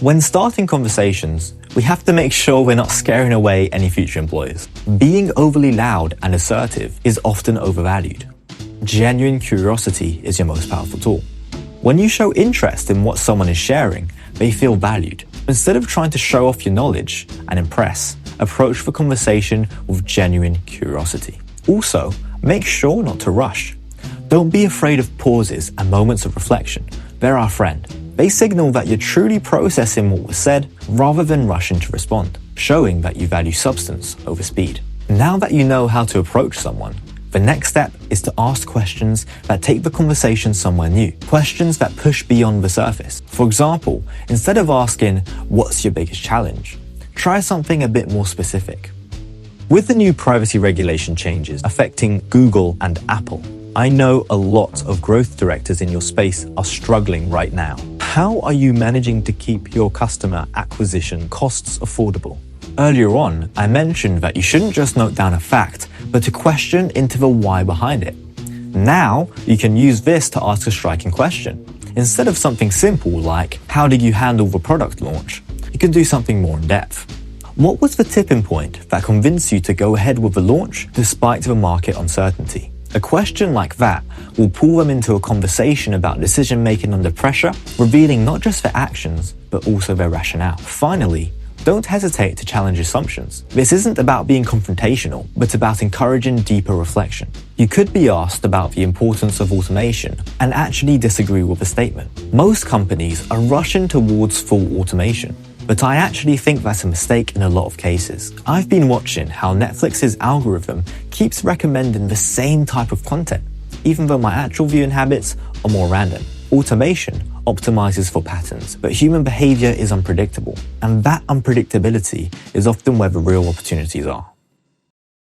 When starting conversations, we have to make sure we're not scaring away any future employers. Being overly loud and assertive is often overvalued. Genuine curiosity is your most powerful tool. When you show interest in what someone is sharing, they feel valued. Instead of trying to show off your knowledge and impress, approach the conversation with genuine curiosity. Also, make sure not to rush. Don't be afraid of pauses and moments of reflection. They're our friend. They signal that you're truly processing what was said rather than rushing to respond, showing that you value substance over speed. Now that you know how to approach someone, the next step is to ask questions that take the conversation somewhere new, questions that push beyond the surface. For example, instead of asking, "What's your biggest challenge?" try something a bit more specific. With the new privacy regulation changes affecting Google and Apple, I know a lot of growth directors in your space are struggling right now. How are you managing to keep your customer acquisition costs affordable? Earlier on, I mentioned that you shouldn't just note down a fact, but to question into the why behind it. Now, you can use this to ask a striking question. Instead of something simple like, "How did you handle the product launch?" you can do something more in depth. What was the tipping point that convinced you to go ahead with the launch despite the market uncertainty? A question like that will pull them into a conversation about decision-making under pressure, revealing not just their actions, but also their rationale. Finally, don't hesitate to challenge assumptions. This isn't about being confrontational, but about encouraging deeper reflection. You could be asked about the importance of automation and actually disagree with the statement. Most companies are rushing towards full automation, but I actually think that's a mistake in a lot of cases. I've been watching how Netflix's algorithm keeps recommending the same type of content, even though my actual viewing habits are more random. Automation optimizes for patterns, but human behavior is unpredictable, and that unpredictability is often where the real opportunities are.